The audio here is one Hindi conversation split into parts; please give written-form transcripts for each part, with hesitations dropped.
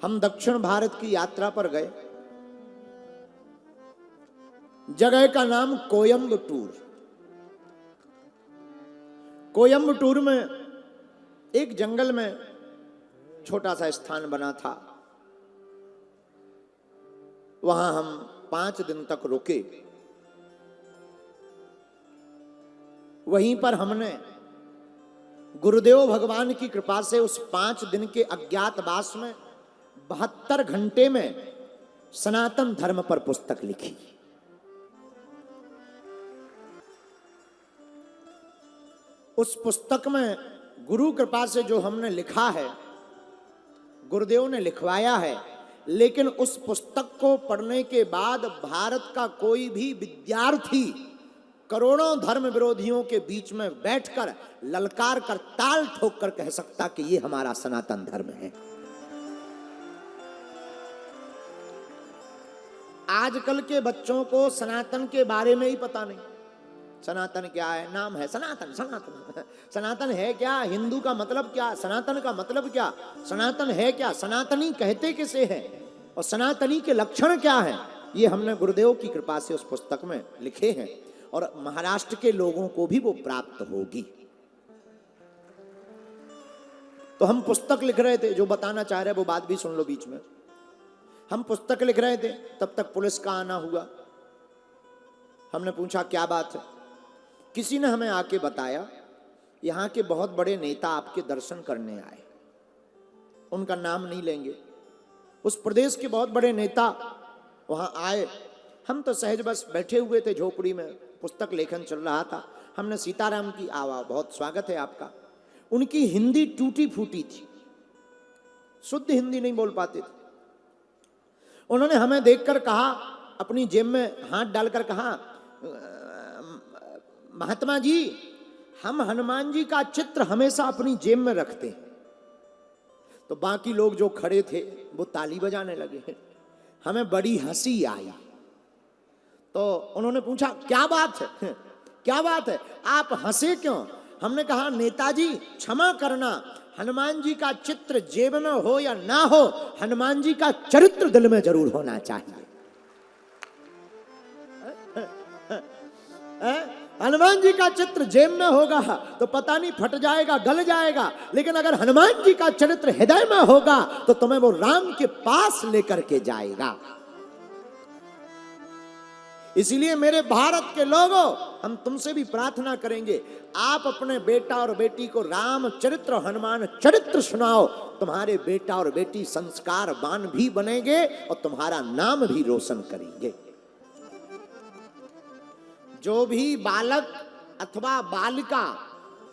हम दक्षिण भारत की यात्रा पर गए। जगह का नाम कोयम्बटूर। कोयम्बटूर में एक जंगल में छोटा सा स्थान बना था। वहां हम 5 दिन तक रुके। वहीं पर हमने गुरुदेव भगवान की कृपा से उस 5 दिन के अज्ञातवास में 72 घंटे में सनातन धर्म पर पुस्तक लिखी। उस पुस्तक में गुरु कृपा से जो हमने लिखा है, गुरुदेव ने लिखवाया है, लेकिन उस पुस्तक को पढ़ने के बाद भारत का कोई भी विद्यार्थी करोड़ों धर्म विरोधियों के बीच में बैठकर ललकार कर ताल ठोक कर कह सकता कि ये हमारा सनातन धर्म है। आजकल के बच्चों को सनातन के बारे में ही पता नहीं। सनातन क्या है? नाम है सनातन। सनातन सनातन है क्या? हिंदू का मतलब क्या? सनातन का मतलब क्या? सनातन है क्या? सनातनी कहते किसे हैं? और सनातनी के लक्षण क्या हैं? ये हमने गुरुदेव की कृपा से उस पुस्तक में लिखे हैं और महाराष्ट्र के लोगों को भी वो प्राप्त होगी। तो हम पुस्तक लिख रहे थे, जो बताना चाह रहे वो बात भी सुन लो बीच में। हम पुस्तक लिख रहे थे, तब तक पुलिस का आना हुआ। हमने पूछा क्या बात है? किसी ने हमें आके बताया यहाँ के बहुत बड़े नेता आपके दर्शन करने आए। उनका नाम नहीं लेंगे। उस प्रदेश के बहुत बड़े नेता वहां आए। हम तो सहज बस बैठे हुए थे झोपड़ी में, पुस्तक लेखन चल रहा था। हमने सीताराम की आवा, बहुत स्वागत है आपका। उनकी हिंदी टूटी फूटी थी, शुद्ध हिंदी नहीं बोल पाते थे। उन्होंने हमें देखकर कहा, अपनी जेब में हाथ डालकर कहा, महात्मा जी, हम हनुमान जी का चित्र हमेशा अपनी जेब में रखते हैं। तो बाकी लोग जो खड़े थे वो ताली बजाने लगे। हमें बड़ी हंसी आई। तो उन्होंने पूछा क्या बात है, क्या बात है, आप हंसे क्यों? हमने कहा नेताजी क्षमा करना, हनुमान जी का चित्र जेब में हो या ना हो, हनुमान जी का चरित्र दिल में जरूर होना चाहिए। हनुमान जी का चित्र जेब में होगा तो पता नहीं फट जाएगा, गल जाएगा, लेकिन अगर हनुमान जी का चरित्र हृदय में होगा तो तुम्हें वो राम के पास लेकर के जाएगा। इसलिए मेरे भारत के लोगों, हम तुमसे भी प्रार्थना करेंगे, आप अपने बेटा और बेटी को राम चरित्र और हनुमान चरित्र सुनाओ। तुम्हारे बेटा और बेटी संस्कारवान भी बनेंगे और तुम्हारा नाम भी रोशन करेंगे। जो भी बालक अथवा बालिका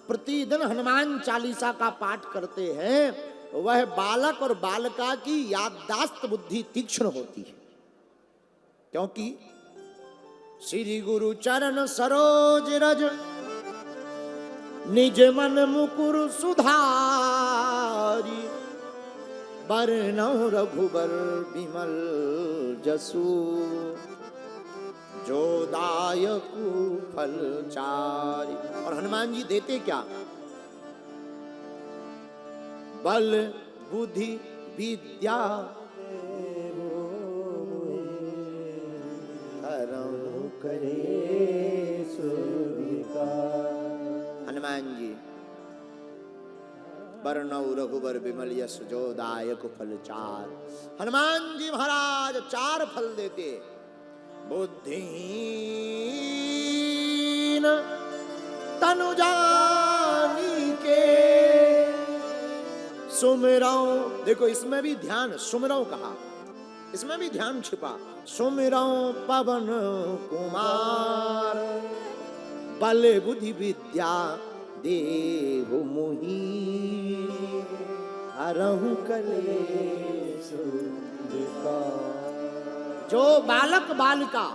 प्रतिदिन हनुमान चालीसा का पाठ करते हैं, वह बालक और बालिका की याददाश्त बुद्धि तीक्ष्ण होती है। क्योंकि श्री गुरु चरण सरोज रज निज मन मुकुर सुधारी, बरनउँ रघुबर बिमल जसु, जो दायकु फल चारि। और हनुमान जी देते क्या? बल बुद्धि विद्या करे हनुमान जी बरनउँ रघुबर बिमल यस, जो दायकु फल चारि। हनुमान जी महाराज 4 फल देते। बुद्धिहीन तनु जानी के सुमिरऊँ। देखो इसमें भी ध्यान, सुमिरऊँ कहा, इसमें भी ध्यान छिपा। सुमिरऊँ पवन कुमार, बल बुद्धि विद्या देहु मुहि, हरहु कलेश विकार। जो बालक बालिका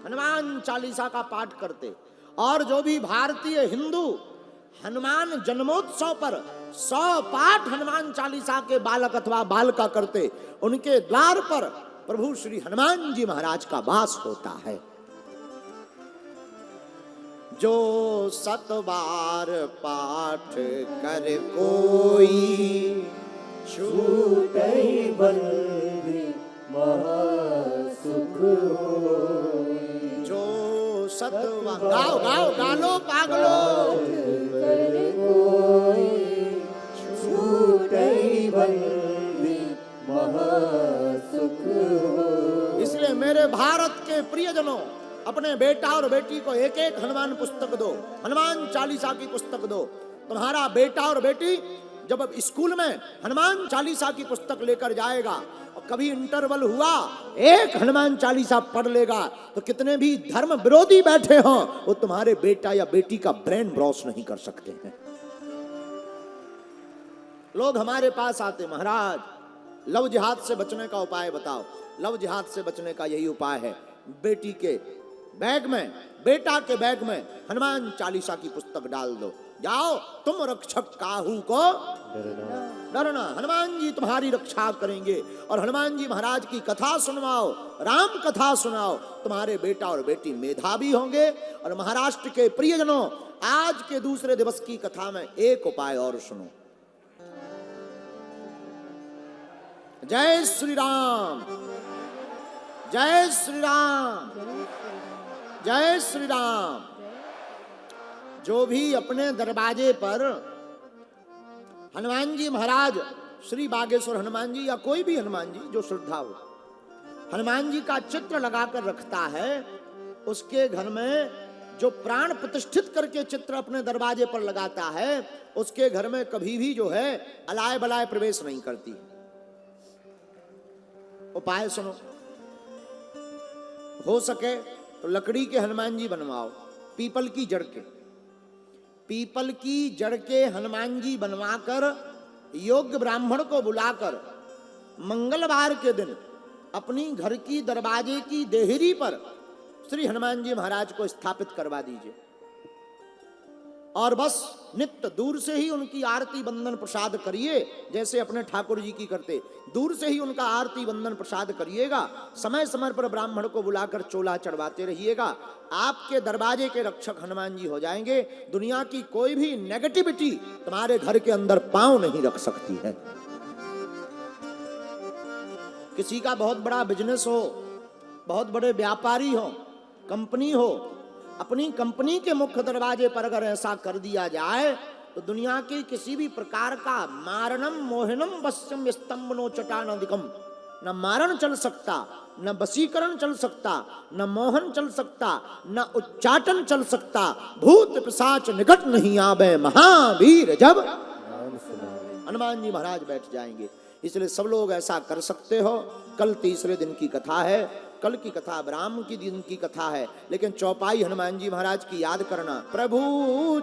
हनुमान चालीसा का पाठ करते और जो भी भारतीय हिंदू हनुमान जन्मोत्सव पर 100 पाठ हनुमान चालीसा के बालक अथवा बालिका करते, उनके द्वार पर प्रभु श्री हनुमान जी महाराज का वास होता है। जो 7 बार पाठ कर कोई छूटै बल गाओ गाओ गालो पागलो। इसलिए मेरे भारत के प्रियजनों, अपने बेटा और बेटी को एक एक हनुमान पुस्तक दो, हनुमान चालीसा की पुस्तक दो। तुम्हारा बेटा और बेटी जब अब स्कूल में हनुमान चालीसा की पुस्तक लेकर जाएगा और कभी इंटरवल हुआ एक हनुमान चालीसा पढ़ लेगा तो कितने भी धर्म विरोधी बैठे हों वो तुम्हारे बेटा या बेटी का ब्रेन ब्रॉश नहीं कर सकते हैं। लोग हमारे पास आते, महाराज लव जिहाद से बचने का उपाय बताओ। लव जिहाद से बचने का यही उपाय है, बेटी के बैग में, बेटा के बैग में हनुमान चालीसा की पुस्तक डाल दो। जाओ तुम रक्षक काहू को डरना, हनुमान जी तुम्हारी रक्षा करेंगे। और हनुमान जी महाराज की कथा सुनवाओ, राम कथा सुनाओ, तुम्हारे बेटा और बेटी मेधावी होंगे। और महाराष्ट्र के प्रियजनों, आज के दूसरे दिवस की कथा में एक उपाय और सुनो। जय श्री राम, जय श्री राम, जय श्री राम। जो भी अपने दरवाजे पर हनुमान जी महाराज, श्री बागेश्वर हनुमान जी या कोई भी हनुमान जी जो श्रद्धा हो, हनुमान जी का चित्र लगाकर रखता है, उसके घर में जो प्राण प्रतिष्ठित करके चित्र अपने दरवाजे पर लगाता है, उसके घर में कभी भी जो है अलाय बलाय प्रवेश नहीं करती। उपाय सुनो, हो सके तो लकड़ी के हनुमान जी बनवाओ, पीपल की जड़ के, पीपल की जड़ के हनुमान जी बनवाकर योग्य ब्राह्मण को बुलाकर मंगलवार के दिन अपनी घर की दरवाजे की देहरी पर श्री हनुमान जी महाराज को स्थापित करवा दीजिए। और बस नित्य दूर से ही उनकी आरती वंदन प्रसाद करिए, जैसे अपने ठाकुर जी की करते, दूर से ही उनका आरती वंदन प्रसाद करिएगा। समय समय पर ब्राह्मण को बुलाकर चोला चढ़वाते रहिएगा। आपके दरवाजे के रक्षक हनुमान जी हो जाएंगे। दुनिया की कोई भी नेगेटिविटी तुम्हारे घर के अंदर पांव नहीं रख सकती है। किसी का बहुत बड़ा बिजनेस हो, बहुत बड़े व्यापारी हो, कंपनी हो, अपनी कंपनी के मुख्य दरवाजे पर अगर ऐसा कर दिया जाए तो दुनिया की किसी भी प्रकार का मारणम मोहनम वश्यम स्तंभनो चटानदिकम, न मारण चल सकता, न वशीकरण चल सकता, न मोहन चल सकता, न उच्चाटन चल सकता, भूत पिशाच निकट नहीं आवे महावीर जब हनुमान जी महाराज बैठ जाएंगे। इसलिए सब लोग ऐसा कर सकते हो। कल तीसरे दिन की कथा है, कल की कथा ब्राह्म की दिन की कथा है, लेकिन चौपाई हनुमान जी महाराज की याद करना। प्रभु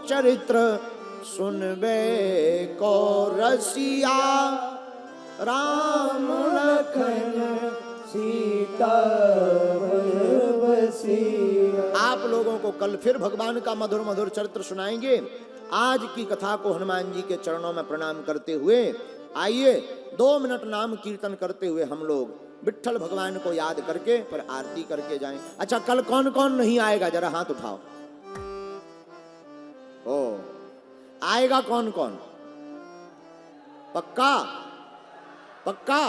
चरित्र सुनबे को रसिया, राम लखन सीता बसिया। आप लोगों को कल फिर भगवान का मधुर मधुर चरित्र सुनाएंगे। आज की कथा को हनुमान जी के चरणों में प्रणाम करते हुए आइए 2 मिनट नाम कीर्तन करते हुए हम लोग विठ्ठल भगवान को याद करके फिर आरती करके जाएं। अच्छा, कल कौन कौन नहीं आएगा जरा हाथ उठाओ। ओ आएगा कौन कौन? पक्का पक्का?